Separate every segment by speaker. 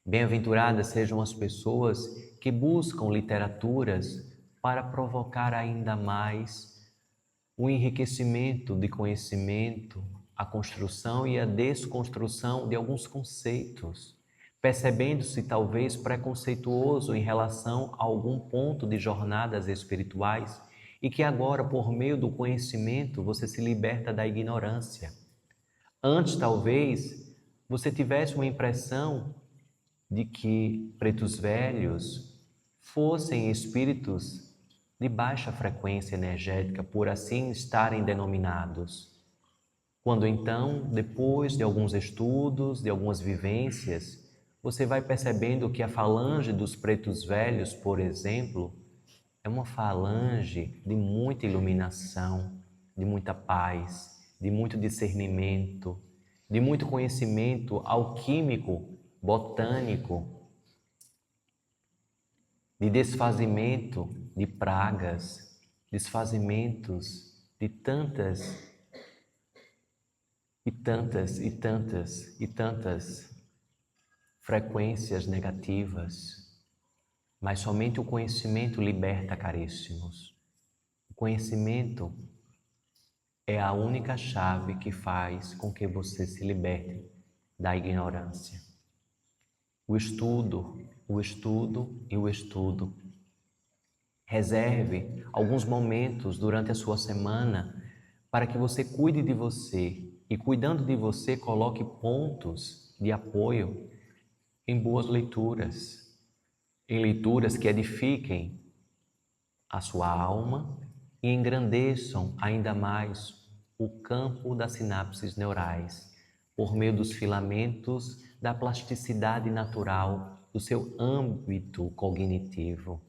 Speaker 1: Bem-aventuradas sejam as pessoas que buscam literaturas para provocar ainda mais o enriquecimento de conhecimento, a construção e a desconstrução de alguns conceitos, percebendo-se talvez preconceituoso em relação a algum ponto de jornadas espirituais e que agora, por meio do conhecimento, você se liberta da ignorância. Antes, talvez, você tivesse uma impressão de que pretos velhos fossem espíritos de baixa frequência energética, por assim estarem denominados. Quando então, depois de alguns estudos, de algumas vivências, você vai percebendo que a falange dos pretos velhos, por exemplo, é uma falange de muita iluminação, de muita paz, de muito discernimento, de muito conhecimento alquímico, botânico, de desfazimento de pragas, desfazimentos de tantas frequências negativas. Mas somente o conhecimento liberta, caríssimos. O conhecimento é a única chave que faz com que você se liberte da ignorância. O estudo e o estudo. Reserve alguns momentos durante a sua semana para que você cuide de você e, cuidando de você, coloque pontos de apoio em boas leituras, em leituras que edifiquem a sua alma e engrandeçam ainda mais o campo das sinapses neurais, por meio dos filamentos da plasticidade natural do seu âmbito cognitivo.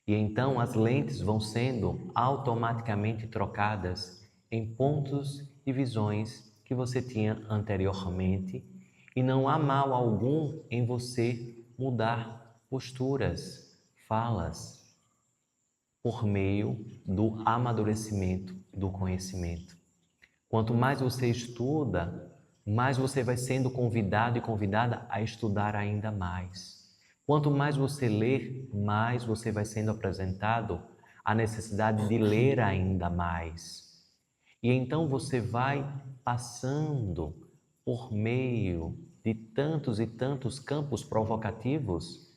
Speaker 1: E então as lentes vão sendo automaticamente trocadas em pontos de visões que você tinha anteriormente, e não há mal algum em você mudar posturas, falas, por meio do amadurecimento do conhecimento. Quanto mais você estuda, mais você vai sendo convidado e convidada a estudar ainda mais. Quanto mais você lê, mais você vai sendo apresentado à necessidade de ler ainda mais. E então você vai passando por meio de tantos e tantos campos provocativos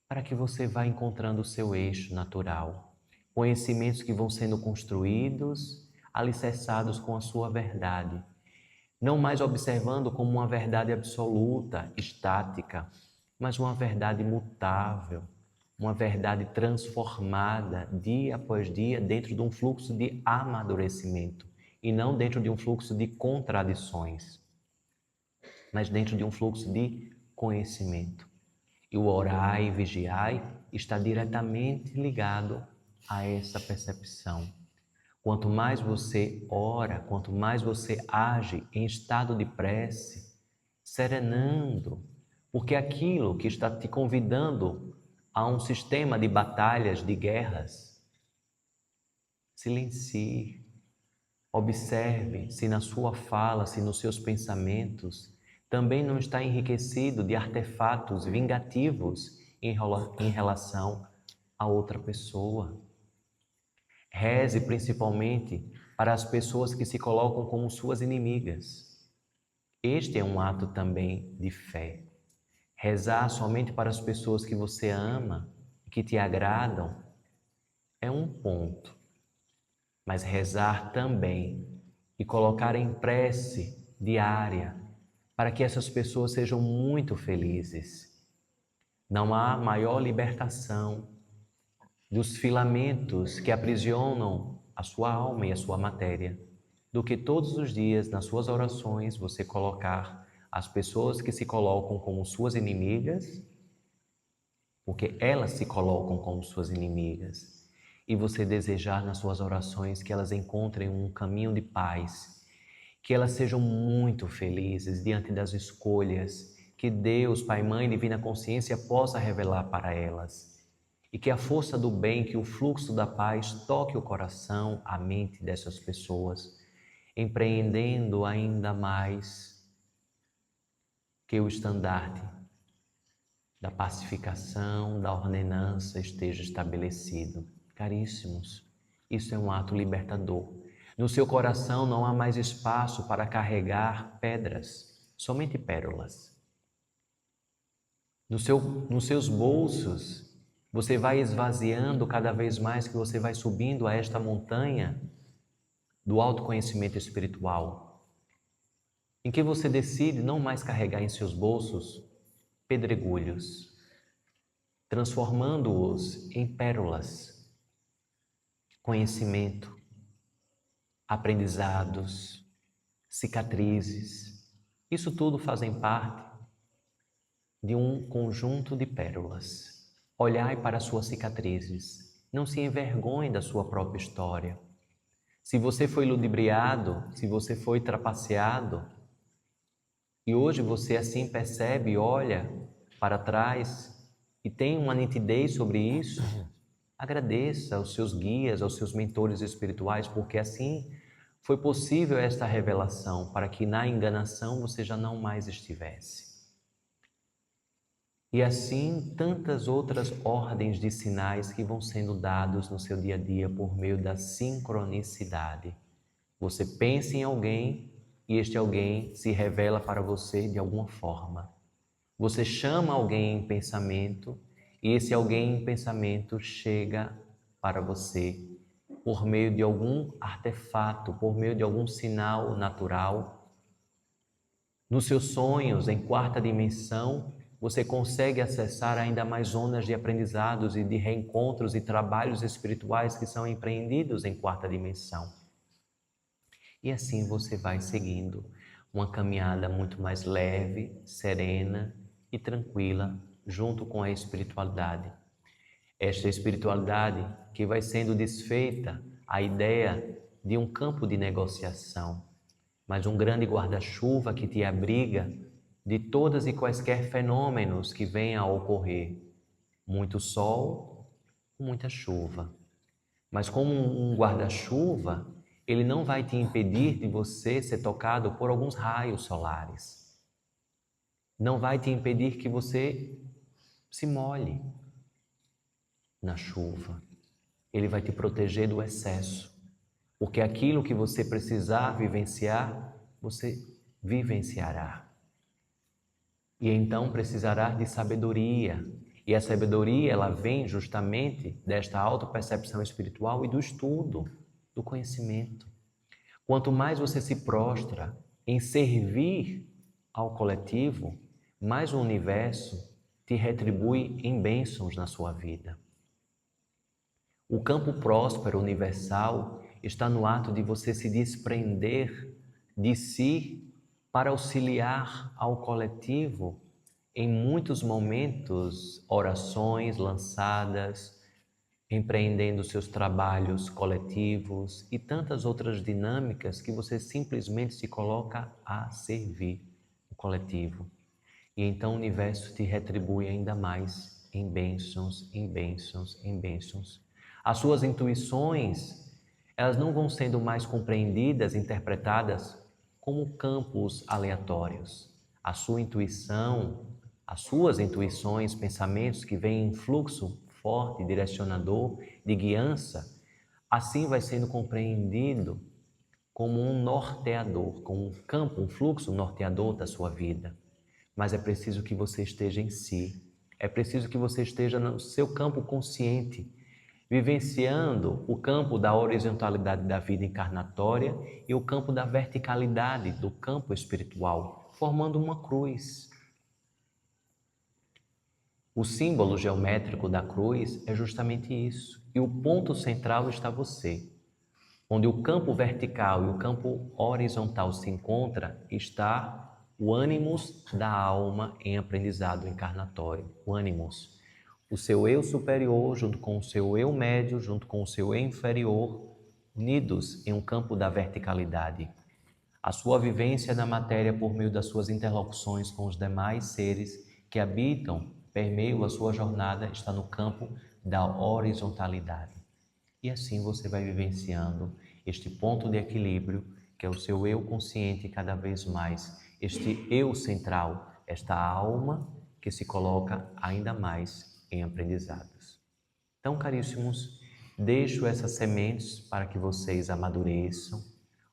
Speaker 1: para que você vá encontrando o seu eixo natural. Conhecimentos que vão sendo construídos, alicerçados com a sua verdade. Não mais observando como uma verdade absoluta, estática, mas uma verdade mutável, uma verdade transformada dia após dia dentro de um fluxo de amadurecimento e não dentro de um fluxo de contradições, mas dentro de um fluxo de conhecimento. E o orai e vigiai está diretamente ligado a essa percepção. Quanto mais você ora, quanto mais você age em estado de prece, serenando, porque aquilo que está te convidando a um sistema de batalhas, de guerras, silencie, observe se na sua fala, se nos seus pensamentos também não está enriquecido de artefatos vingativos em relação a outra pessoa. Reze principalmente para as pessoas que se colocam como suas inimigas. Este é um ato também de fé. Rezar somente para as pessoas que você ama, que te agradam, é um ponto. Mas rezar também e colocar em prece diária para que essas pessoas sejam muito felizes. Não há maior libertação dos filamentos que aprisionam a sua alma e a sua matéria do que todos os dias nas suas orações você colocar as pessoas que se colocam como suas inimigas, porque elas se colocam como suas inimigas, e você desejar nas suas orações que elas encontrem um caminho de paz, que elas sejam muito felizes diante das escolhas que Deus, Pai, Mãe, Divina Consciência possa revelar para elas. E que a força do bem, que o fluxo da paz toque o coração, a mente dessas pessoas, empreendendo ainda mais que o estandarte da pacificação, da ordenança esteja estabelecido. Caríssimos, isso é um ato libertador. No seu coração não há mais espaço para carregar pedras, somente pérolas. Nos seus bolsos, você vai esvaziando cada vez mais que você vai subindo a esta montanha do autoconhecimento espiritual, em que você decide não mais carregar em seus bolsos pedregulhos, transformando-os em pérolas, conhecimento, aprendizados, cicatrizes. Isso tudo fazem parte de um conjunto de pérolas. Olhai para suas cicatrizes, não se envergonhe da sua própria história. Se você foi ludibriado, se você foi trapaceado, e hoje você assim percebe, olha para trás e tem uma nitidez sobre isso, agradeça aos seus guias, aos seus mentores espirituais, porque assim foi possível esta revelação, para que na enganação você já não mais estivesse. E assim tantas outras ordens de sinais que vão sendo dados no seu dia a dia por meio da sincronicidade. Você pensa em alguém e este alguém se revela para você de alguma forma. Você chama alguém em pensamento e esse alguém em pensamento chega para você por meio de algum artefato, por meio de algum sinal natural. Nos seus sonhos, em quarta dimensão, você consegue acessar ainda mais zonas de aprendizados e de reencontros e trabalhos espirituais que são empreendidos em quarta dimensão. E assim você vai seguindo uma caminhada muito mais leve, serena e tranquila junto com a espiritualidade. Esta espiritualidade que vai sendo desfeita a ideia de um campo de negociação, mas um grande guarda-chuva que te abriga de todas e quaisquer fenômenos que venham a ocorrer. Muito sol, muita chuva. Mas como um guarda-chuva, ele não vai te impedir de você ser tocado por alguns raios solares. Não vai te impedir que você se molhe na chuva. Ele vai te proteger do excesso, porque aquilo que você precisar vivenciar, você vivenciará. E então precisará de sabedoria. E a sabedoria, ela vem justamente desta autopercepção espiritual e do estudo, do conhecimento. Quanto mais você se prostra em servir ao coletivo, mais o universo te retribui em bênçãos na sua vida. O campo próspero universal está no ato de você se desprender de si para auxiliar ao coletivo em muitos momentos, orações lançadas, empreendendo seus trabalhos coletivos e tantas outras dinâmicas que você simplesmente se coloca a servir o coletivo. E então o universo te retribui ainda mais em bênçãos, em bênçãos, em bênçãos. As suas intuições, elas não vão sendo mais compreendidas, interpretadas como campos aleatórios. A sua intuição, as suas intuições, pensamentos que vêm em fluxo forte, direcionador, de guiança, assim vai sendo compreendido como um norteador, como um campo, um fluxo norteador da sua vida. Mas é preciso que você esteja em si, é preciso que você esteja no seu campo consciente, vivenciando o campo da horizontalidade da vida encarnatória e o campo da verticalidade do campo espiritual, formando uma cruz. O símbolo geométrico da cruz é justamente isso, e o ponto central está você. Onde o campo vertical e o campo horizontal se encontram, está o ânimos da alma em aprendizado encarnatório, o ânimos. O seu eu superior, junto com o seu eu médio, junto com o seu eu inferior, unidos em um campo da verticalidade. A sua vivência na matéria por meio das suas interlocuções com os demais seres que habitam, permeiam a sua jornada, está no campo da horizontalidade. E assim você vai vivenciando este ponto de equilíbrio, que é o seu eu consciente cada vez mais, este eu central, esta alma que se coloca ainda mais em aprendizados. Então, caríssimos, deixo essas sementes para que vocês amadureçam,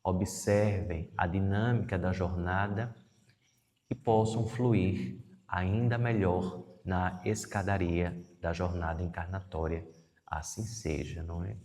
Speaker 1: observem a dinâmica da jornada e possam fluir ainda melhor na escadaria da jornada encarnatória. Assim seja, não é?